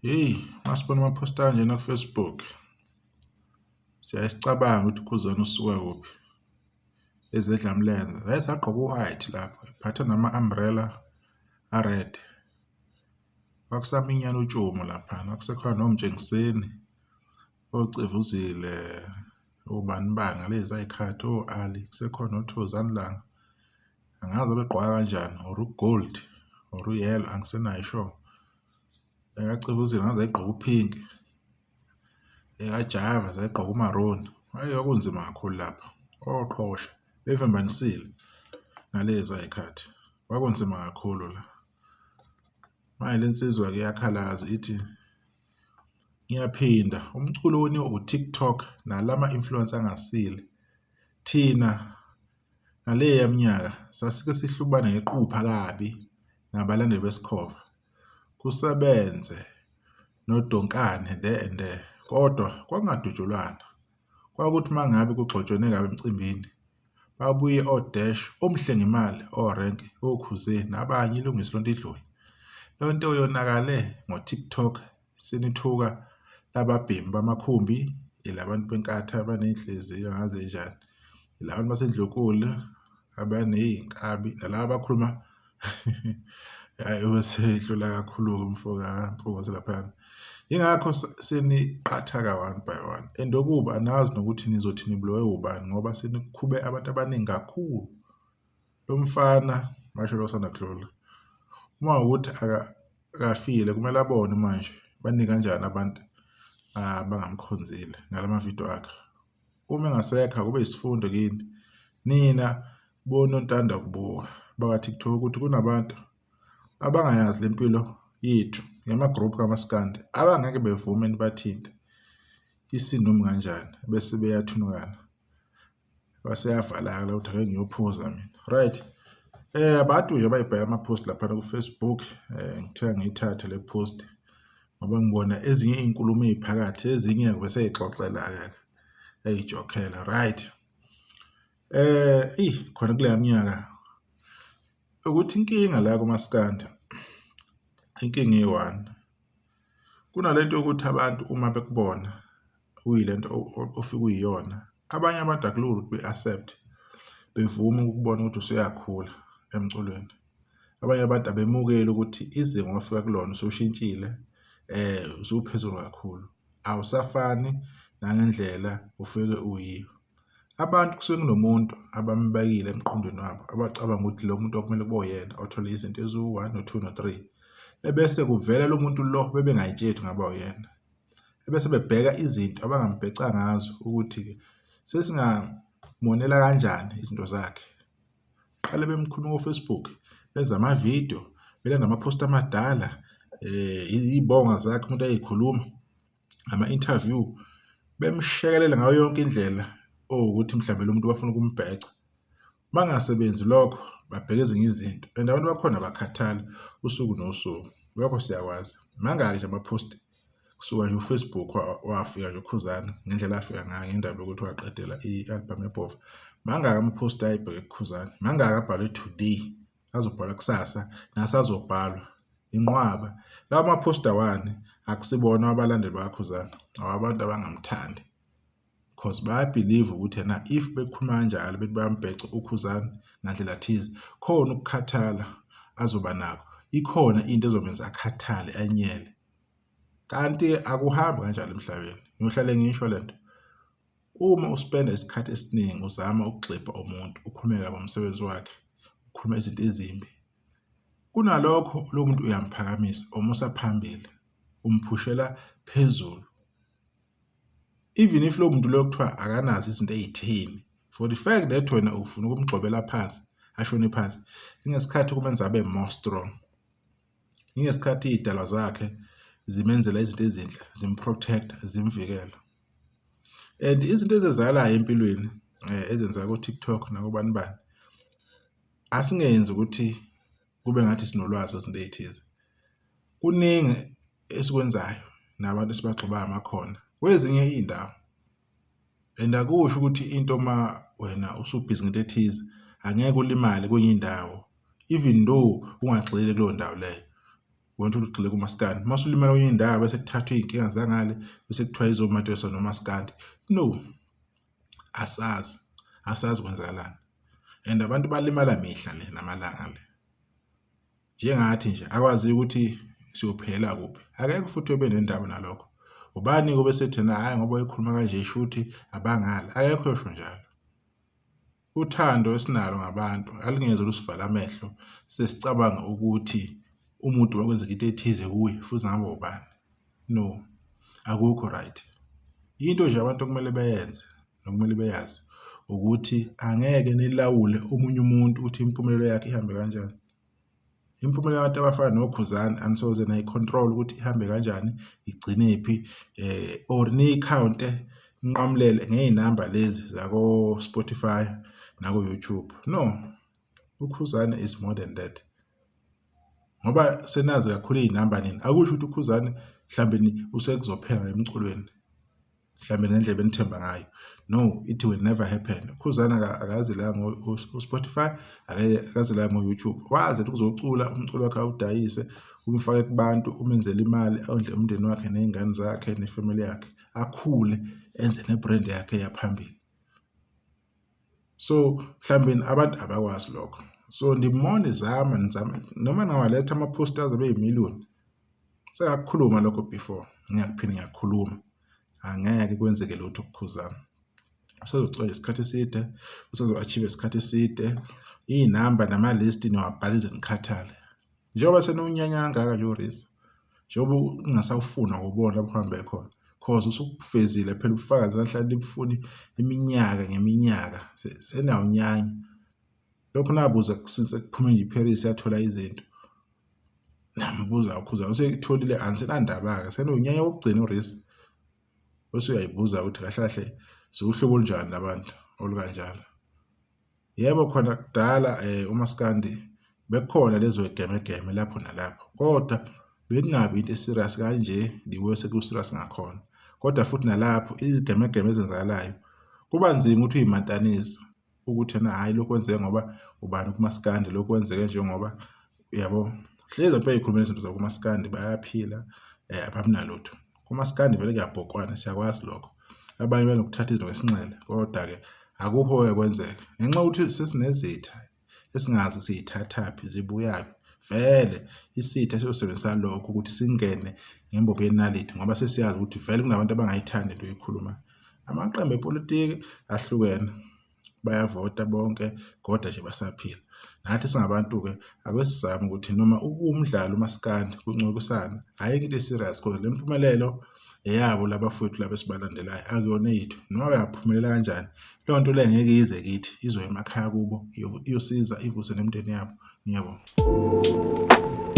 Hey, masibona ama-post anjena ku-Facebook. Siyasicabanga ukuthi ukhuzana usuka kuphi. Ezedlamlenze. Wayesagqoka u-white lapho, ephatha nama-umbrella a-red. Kwakusaminyana utshumo laphana. Kwakusekhona nomtshengiseni, ocivuzile, ubani banga lezi ayikhathi, o-Ali. Kusekhona uThozani Langa. Angazi begqoka kanjani, or u-gold, or u-yellow, angisenayo sure. Ekacivuzile ngaze ayigqoka u-pink. Ekajava zayigqoka umaroon. Hayi kwakunzima kakhulu lapho. Oqhosha bevembanisile nalezi ayikhathi. Kwakunzima kakhulu la. Manje lensizwa ke yakhalaza ithi ngiyaphinda umculo woni u-TikTok nalama influencer angasile. Thina ngaleya minyaka sasike sihlubane ngequpha kabi nabalandeli besikhova. Kusebenze noDonkane there and there. Kodwa kwakungadutshulwana. Kwakuthi mangabe kugxotshwane kabi emcimbini. Babuye oDash, omhle ngemali, oRank, oKhuze nabanye ilungisi lonto idlule. Lonto yonakale ngoTikTok sinithuka lababhemi bamakhumbi, ilabantu benkatha abanenhliziyo ngaze njani. Ilabantu basendlokule abaneyinkabi nalabo abakhuluma hayi usehlula kakhulu umfoka mfokoze lapha. Ingakho seniqhathaka one by one. Endokuba anazi nokuthi nizothi niblowe ubani ngoba senikhube abantu abaningi kakhulu. Lo mfana masho losana kudlula. Uma ukuthi akafile kumele abone manje bani kanjani abantu abangamkhonzile ngalama video akhe. Uma engasekho kube isifundo kini. Nina bonontanda kubuka baka TikTok ukuthi kunabantu abangayazi lempilo yethu ngama-group kamaskandi abangeke bevume nibathinte isindumi kanjani bese beyathunukana baseyavala la ukuthi ake ngiyophuza mina right. Abantu nje bayibheka ama-post lapha ku Facebook. Ngithe ngiyithathe le post ngoba ngibona ezinye izinkulumo eziphakathi ezinye bese exoxela ke eyijokhela right. Khona kule minyaka ukuthi inkinga la kumaskandi inkinga eyi-one. Kunalento ukuthi abantu uma bekubona uyilento ofika uyiyona, abanye abantu akulula ukuthi be-accept bevume ukubona ukuthi usuyakhula emculweni. Abanye abantu abemukeli ukuthi izinga ofika kulona usushintshile, usuphezulu kakhulu. Awusafani nangendlela ufike uyiyo. Abantu kusuke kunomuntu abambekile emqondweni wabo abacabanga ukuthi lo muntu okumele kube uyena othola izinto ezu-1 no-2 no-3. Ebese kuvela lo muntu lo bebengayitsheli ngaba uyena. Ebese bebheka izinto abangambheca ngazo ukuthi sesingamonela kanjani izinto zakhe. Qale bemkhuluma ku Facebook, benza ama-video, belenza ama-post amadala, izibonga zakhe umuntu ayikhuluma, ama-interview, bemshekelela ngayo yonke indlela ukuthi mhlawumbe lo muntu bafuna ukumbheca. Mangasebenzi lokho babheka ezinye izinto and abantu bakhona bakhathala usuku nosuku. Lokho siyakwazi. Mangaki nje ama-post kusuka nje uFacebook wafika nje uKhuzana ngendlela afika ngayo ngendaba yokuthi waqedela i-album eBhova. Mangaki ama-post ayibheke kuKhuzana. Mangaki abhalwe today, azobhala kusasa nasazobhalwa inqwaba. Lawa ama-post awani akusibona abalandeli bakaKhuzana, abantu abangamthandi. Because bayabelieve ukuthi yena if bekhuluma kanjalo bethi bayambheca uKhuzana ngandlela thize khona ukukhathala azoba nako. Ikhona into ezomenza akhathale anyele. Kanti akuhambi kanjalo emhlabeni. Ngiyohlale ngisho lento. Uma uspenda isikhathi esiningi uzama ukugxipha umuntu, ukhulume kabi ngomsebenzi wakhe, ukhuluma izinto ezimbi. Kunalokho lo muntu uyamphakamisa, umusa phambili, umphushela phezulu. Even if lo muntu lo kuthiwa akanazi izinto ezitheni, for the fact that wena ufuna ukumgxobela phansi, ashone phansi, ingesikhathi kumenza abe more strong. Ingesikhathi idalwa zakhe zimenzela izinto ezinhle, zimprotect, zimvikela. And izinto ezenzakalayo empilweni ezenzeka ku TikTok nakubani bani asingenzi ukuthi kube ngathi sinolwazi izinto ezithize. Kuningi esikwenzayo nabantu esibagxobayo amakhona kwezinye izindawo. And akusho ukuthi into ma wena usubhizi ngento ethize angeke ulimale kwenye indawo even though ungagxile kuleyo ndawo leyo. wena uthi ugxile kumaskandi. Mase ulimala kwenye indawo bese kuthathwa iy'nkinga zangale bese kuthiwa izomaterialiswa nomaskandi. No, asazi kwenzakalani. And abantu balimala mihla le namalanga le. Njengathi nje akwazi ukuthi siyophela kuphi. Akekho futhi obe nendaba nalokho. Ubani kube sethena hayi ngoba ekhuluma kanje ishuthi abangala. Akekho yosho njalo. Uthando esinalo ngabantu alingeze lusivala amehlo sesicabanga ukuthi umuntu wakwenzeka into ethize kuye futhi ngabe ubani. No, akukho right. Into nje abantu okumele beyenze nokumele beyazi ukuthi angeke nilawule omunye umuntu ukuthi impumelelo yakhe ihambe kanjani. Impumelelo yabantu abafana noKhuzani anisoze nayi-control ukuthi ihambe kanjani, igcinephi, or niyikhawunte inqamulele ngey'namba lezi zako-Spotify nako-YouTube. No, uKhuzani is more than that. Ngoba senazi kakhulu iy'namba nini, akusho ukuthi uKhuzani mhlawumbe usekuzophela emculweni, mhlawumbe ngendlela enithemba ngayo. No, it will never happen. uKhuzani akazi la ngo-Spotify, akazi la ngo-YouTube. Wazi ukuthi uzocula umculo wakhe awudayise, umfake kubantu, umenzele imali, awondle umndeni wakhe ney'ngane zakhe nefamily yakhe, akhule enze nebrand yakhe yaphambili. So mhlawumbe abantu abakwazi lokho. So nizama noma ningawaletha ama-posters abe yimiliyoni. Sengakukhuluma lokho before, ngiyakuphinde ngiyakukhuluma. Angeke kwenzeke lutho kuKhuzani. Usezocela isikhathi eside, usezo-achieve isikhathi eside, iy'namba nama-list niwabhalize nikhathale. Njengoba senonyanya kangaka nje uRiz, njengoba ungasawufuna ukubona uhambe khona. Cause usukufezile phela ubufakazi nahlala libufuni iminyaka ngeminyaka. Senawunyanya. Lokho nabuza since kuphume nje iParis yathola izinto. Nambuza uKhuzani usekutholile ansenandaba-ke senonyanya wokugcina uRiz. Bese uyayibuza ukuthi kahle kahle siwuhlobo olunjani labantu olukanjalo. Yebo khona kudala umaskandi bekhona lezo igemegeme lapho nalapho. Kodwa bekungabi into eserious kanje liwe sekuserious ngakhona. Kodwa futhi nalapho izigemegeme ezenzakalayo kuba nzima ukuthi uyimantanise ukuthi na hayi lokho kwenzeke ngoba ubani kumaskandi lokho kwenzeke njengoba yabo hlezi abantu bayikhulumela izinto zakumaskandi bayaphila abamnalutho. Kumaskandi vele kuyabhokwana siyakwazi lokho. Abanye banokuthatha izinto ngesinxele kodwa-ke akukho kwenzeka. Ngenxa yokuthi sesinezitha esingazi siyithathaphi zibuyaphi. Vele isitha siyosebenzisa lokho ukuthi singene ngembobo yenaliti ngoba sesiyazi ukuthi vele kunabantu abangayithandi into oyikhuluma. Amaqembu epolitiki ahlukene bayavota bonke kodwa nje basaphila. Nathi singabantu-ke akwesizame ukuthi noma umdlalo umaskandi kuncintisana ayikho into eserious because le mpumelelo eyabo labafowethu laba esibalandelayo akuyona yethu. Noma bengaphumelela kanjani leyo nto le ngeke ize kithi izoya emakhaya kubo iyosiza ivuse nemindeni yabo. Ngiyabonga.